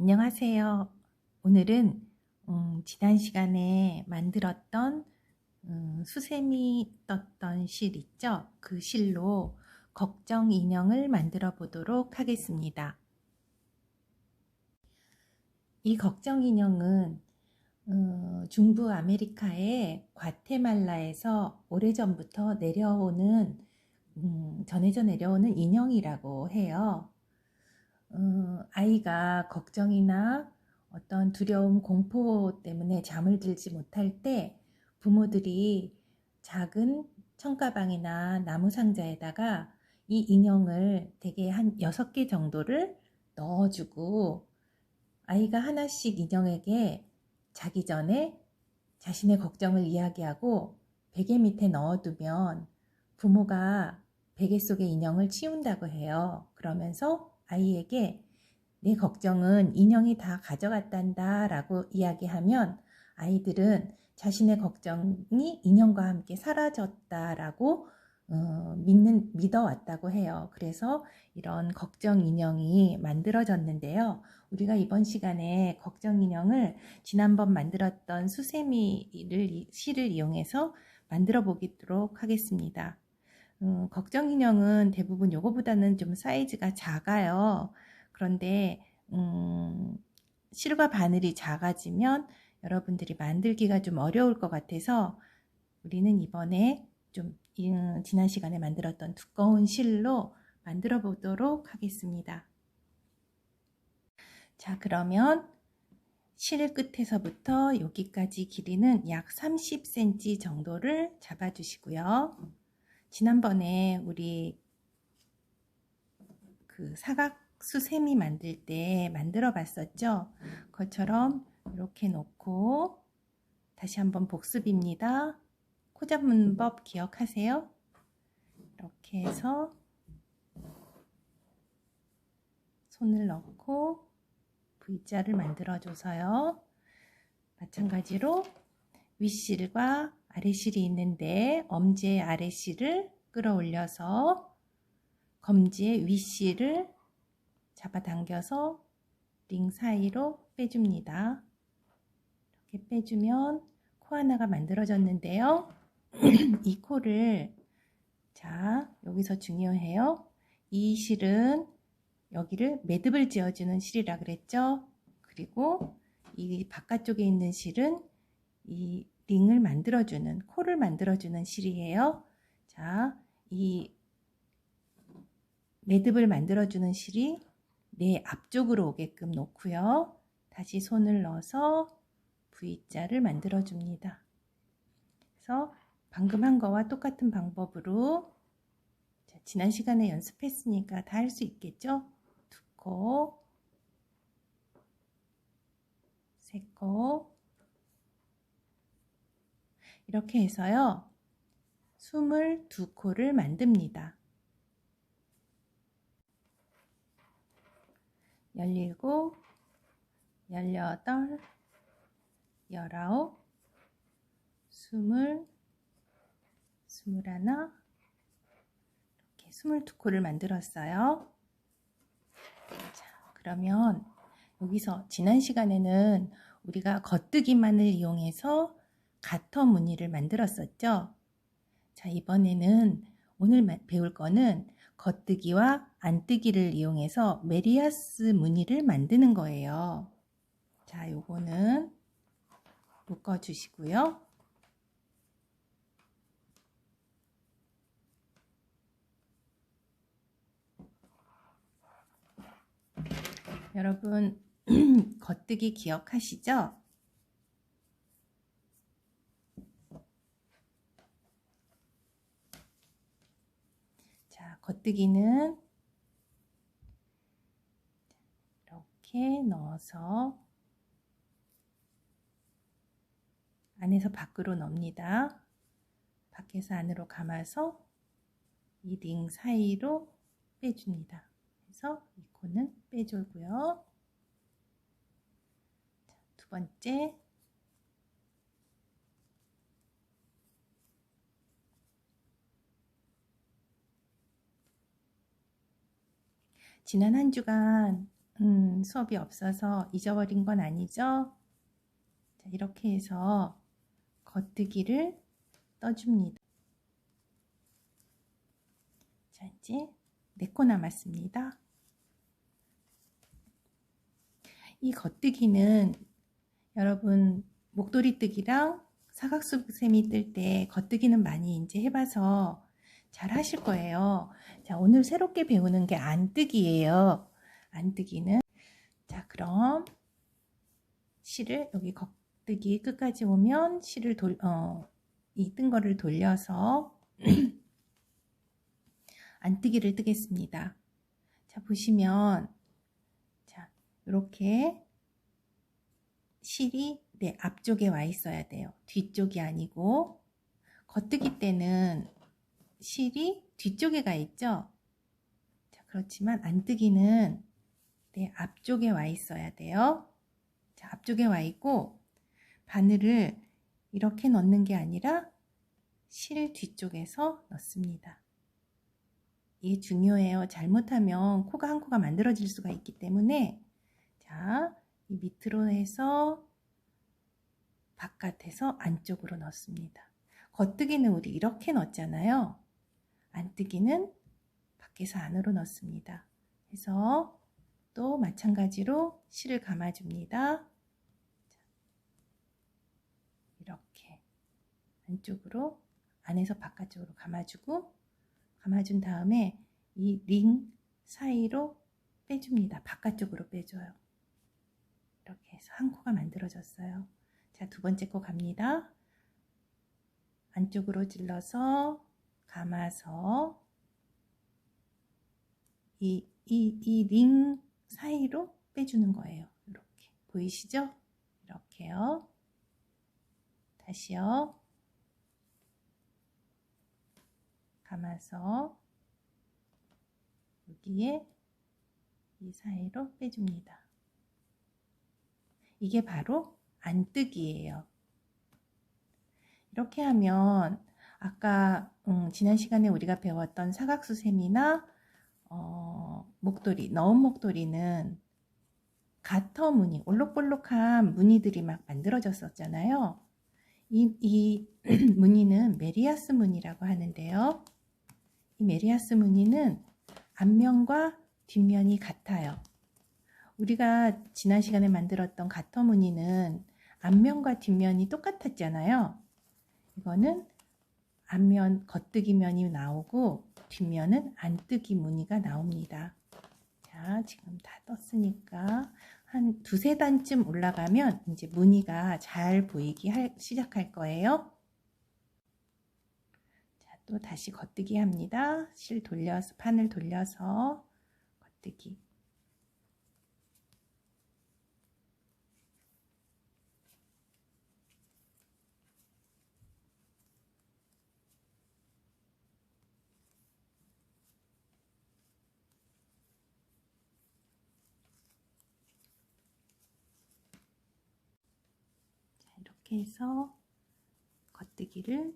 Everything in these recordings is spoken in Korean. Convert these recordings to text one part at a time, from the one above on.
안녕하세요. 오늘은 지난 시간에 만들었던 수세미 떴던 실 있죠? 그 실로 걱정 인형을 만들어 보도록 하겠습니다. 이 걱정 인형은 중부 아메리카의 과테말라에서 오래전부터 전해져 내려오는 인형이라고 해요. 아이가 걱정이나 어떤 두려움, 공포 때문에 잠을 들지 못할 때 부모들이 작은 청가방이나 나무 상자에다가 이 인형을 대개 한 6개 정도를 넣어주고 아이가 하나씩 인형에게 자기 전에 자신의 걱정을 이야기하고 베개 밑에 넣어두면 부모가 베개 속의 인형을 치운다고 해요. 그러면서 아이에게 내 걱정은 인형이 다 가져갔단다 라고 이야기하면 아이들은 자신의 걱정이 인형과 함께 사라졌다라고 믿어왔다고 해요. 그래서 이런 걱정 인형이 만들어졌는데요. 우리가 이번 시간에 걱정 인형을 지난번 만들었던 실을 이용해서 만들어 보도록 하겠습니다. 걱정 인형은 대부분 요거보다는 좀 사이즈가 작아요. 그런데 실과 바늘이 작아지면 여러분들이 만들기가 좀 어려울 것 같아서 우리는 이번에 좀 지난 시간에 만들었던 두꺼운 실로 만들어 보도록 하겠습니다. 자, 그러면 실 끝에서부터 여기까지 길이는 약 30cm 정도를 잡아 주시고요. 지난번에 우리 그 사각 수세미 만들 때 만들어 봤었죠. 그것처럼 이렇게 놓고 다시 한번 복습입니다. 코 잡는 법 기억하세요? 이렇게 해서 손을 넣고 V자를 만들어 줘서요. 마찬가지로 윗실과 아래실이 있는데 엄지의 아래실을 끌어올려서 검지의 윗실을 잡아당겨서 링 사이로 빼줍니다. 이렇게 빼주면 코 하나가 만들어졌는데요. 이 코를 여기서 중요해요. 이 실은 여기를 매듭을 지어주는 실이라 그랬죠. 그리고 이 바깥쪽에 있는 실은 이 링을 만들어주는, 코를 만들어주는 실이에요. 이 매듭을 만들어주는 실이 내 앞쪽으로 오게끔 놓고요. 다시 손을 넣어서 V자를 만들어줍니다. 그래서 방금 한 거와 똑같은 방법으로 지난 시간에 연습했으니까 다 할 수 있겠죠? 2코, 3코 이렇게 해서요. 22코를 만듭니다. 17, 18, 19, 20, 21 이렇게 22코를 만들었어요. 자, 그러면 여기서 지난 시간에는 우리가 겉뜨기만을 이용해서 가터 무늬를 만들었었죠. 자, 이번에는 오늘 배울 거는 겉뜨기와 안뜨기를 이용해서 메리아스 무늬를 만드는 거예요. 자, 요거는 묶어 주시고요. 여러분 겉뜨기 기억하시죠? 자, 겉뜨기는 이렇게 넣어서 안에서 밖으로 넣습니다. 밖에서 안으로 감아서 이 링 사이로 빼줍니다. 그래서 이 코는 빼주고요. 두 번째, 지난 한 주간 수업이 없어서 잊어버린 건 아니죠? 자, 이렇게 해서 겉뜨기를 떠줍니다. 자, 이제 4코 남았습니다. 이 겉뜨기는 여러분 목도리 뜨기랑 사각수세미 뜰 때 겉뜨기는 많이 이제 해봐서 잘 하실 거예요. 자, 오늘 새롭게 배우는 게 안뜨기예요. 안뜨기는 자, 그럼 실을 여기 겉뜨기 끝까지 오면 실을 이 뜬 거를 돌려서 안뜨기를 뜨겠습니다. 자, 보시면 자, 이렇게 실이 내 앞쪽에 와 있어야 돼요. 뒤쪽이 아니고 겉뜨기 때는 실이 뒤쪽에 가 있죠. 자, 그렇지만 안뜨기는 내 앞쪽에 와 있어야 돼요. 자, 앞쪽에 와 있고 바늘을 이렇게 넣는 게 아니라 실 뒤쪽에서 넣습니다. 이게 중요해요. 잘못하면 코가 한 코가 만들어질 수가 있기 때문에 자, 이 밑으로 해서 바깥에서 안쪽으로 넣습니다. 겉뜨기는 우리 이렇게 넣었잖아요. 안뜨기는 밖에서 안으로 넣습니다. 그래서 또 마찬가지로 실을 감아줍니다. 이렇게 안쪽으로 안에서 바깥쪽으로 감아주고 감아준 다음에 이 링 사이로 빼줍니다. 바깥쪽으로 빼줘요. 이렇게 해서 한 코가 만들어졌어요. 자, 2번째 코 갑니다. 안쪽으로 찔러서 감아서 이 링 사이로 빼주는 거예요. 이렇게 보이시죠? 이렇게요. 다시요. 감아서 여기에 이 사이로 빼줍니다. 이게 바로 안뜨기예요. 이렇게 하면 아까 지난 시간에 우리가 배웠던 사각수세미나 목도리, 너은 목도리는 가터 무늬, 올록볼록한 무늬들이 막 만들어졌었잖아요. 이 무늬는 메리아스 무늬라고 하는데요. 이 메리아스 무늬는 앞면과 뒷면이 같아요. 우리가 지난 시간에 만들었던 가터 무늬는 앞면과 뒷면이 똑같았잖아요. 이거는 앞면 겉뜨기 면이 나오고 뒷면은 안뜨기 무늬가 나옵니다. 자, 지금 다 떴으니까 한 2~3단쯤 올라가면 이제 무늬가 잘 보이기 시작할 거예요. 자, 또 다시 겉뜨기 합니다. 실 돌려서, 판을 돌려서 겉뜨기. 이렇게 해서 겉뜨기를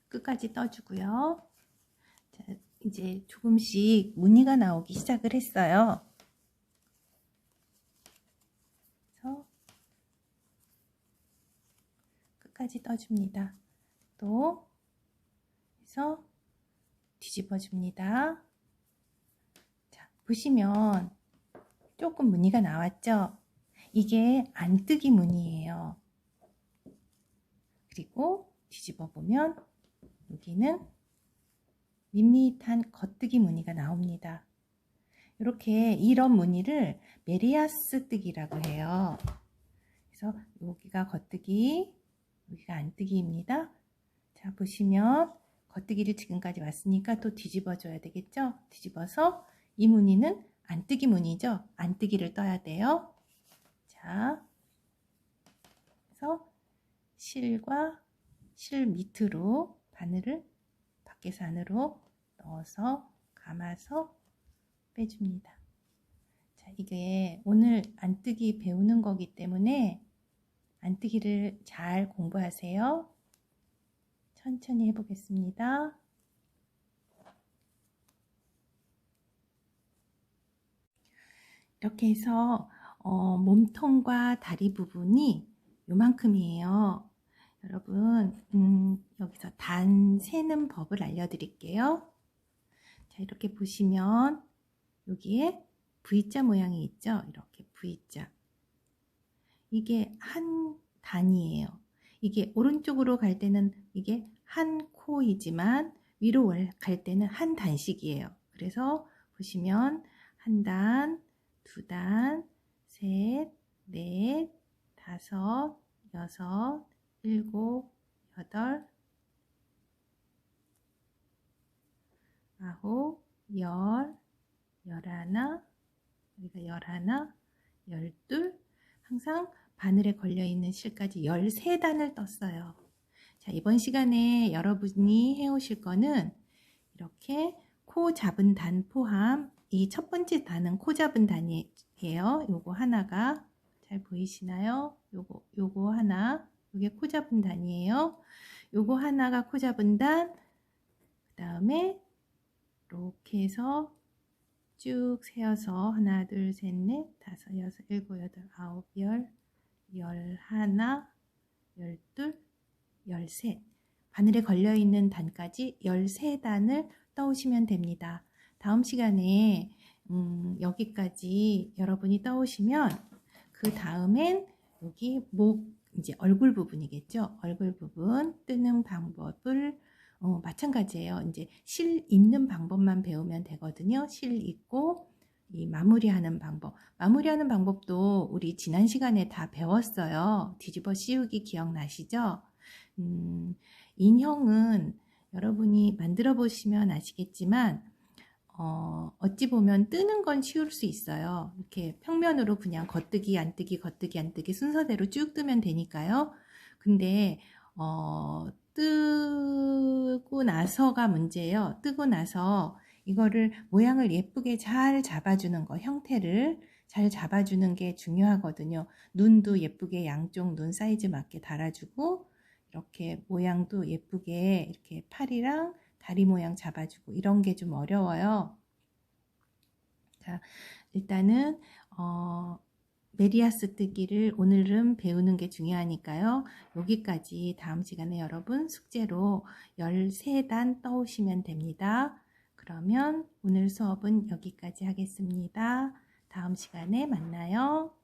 끝까지 떠주고요. 자, 이제 조금씩 무늬가 나오기 시작을 했어요. 그래서 끝까지 떠줍니다. 또 해서 뒤집어 줍니다. 자, 보시면 조금 무늬가 나왔죠? 이게 안뜨기 무늬예요. 그리고 뒤집어 보면 여기는 밋밋한 겉뜨기 무늬가 나옵니다. 이렇게 이런 무늬를 메리아스 뜨기라고 해요. 그래서 여기가 겉뜨기, 여기가 안뜨기입니다. 자, 보시면 겉뜨기를 지금까지 왔으니까 또 뒤집어 줘야 되겠죠? 뒤집어서 이 무늬는 안뜨기 무늬죠? 안뜨기를 떠야 돼요. 자, 그래서 실과 실 밑으로 바늘을 밖에서 안으로 넣어서 감아서 빼줍니다. 자, 이게 오늘 안뜨기 배우는 거기 때문에 안뜨기를 잘 공부하세요. 천천히 해보겠습니다. 이렇게 해서 몸통과 다리 부분이 요만큼이에요. 여러분, 여기서 단 세는 법을 알려드릴게요. 자, 이렇게 보시면 여기에 V자 모양이 있죠? 이렇게 V자. 이게 한 단이에요. 이게 오른쪽으로 갈 때는 이게 한 코이지만 위로 갈 때는 한 단씩이에요. 그래서 보시면 한 단, 두 단, 셋, 넷, 다섯, 여섯, 일곱, 여덟, 아홉, 열, 열하나, 여기가 열하나, 열둘, 항상 바늘에 걸려있는 실까지 13단을 떴어요. 자, 이번 시간에 여러분이 해오실 거는 이렇게 코 잡은 단 포함, 이 첫 번째 단은 코 잡은 단이에요. 요거 하나가 잘 보이시나요? 요거 하나, 요게 코 잡은 단이에요. 요거 하나가 코 잡은 단, 그 다음에 이렇게 해서 쭉 세어서 하나, 둘, 셋, 넷, 다섯, 여섯, 일곱, 여덟, 아홉, 열, 열하나, 열둘, 열셋. 바늘에 걸려있는 단까지 13단을 떠오시면 됩니다. 다음 시간에 여기까지 여러분이 떠오시면 그 다음엔 여기 목, 이제 얼굴 부분이겠죠. 얼굴 부분 뜨는 방법을 마찬가지예요. 이제 실 잇는 방법만 배우면 되거든요. 실 잇고 이 마무리하는 방법. 마무리하는 방법도 우리 지난 시간에 다 배웠어요. 뒤집어 씌우기 기억나시죠? 인형은 여러분이 만들어 보시면 아시겠지만 어찌 보면 뜨는 건 쉬울 수 있어요. 이렇게 평면으로 그냥 겉뜨기 안뜨기 겉뜨기 안뜨기 순서대로 쭉 뜨면 되니까요. 근데 뜨고 나서가 문제예요. 뜨고 나서 이거를 모양을 예쁘게 잘 잡아주는 거, 형태를 잘 잡아주는 게 중요하거든요. 눈도 예쁘게 양쪽 눈 사이즈 맞게 달아주고 이렇게 모양도 예쁘게 이렇게 팔이랑 다리 모양 잡아주고 이런 게 좀 어려워요. 자, 일단은 메리아스 뜨기를 오늘은 배우는 게 중요하니까요. 여기까지 다음 시간에 여러분 숙제로 13단 떠오시면 됩니다. 그러면 오늘 수업은 여기까지 하겠습니다. 다음 시간에 만나요.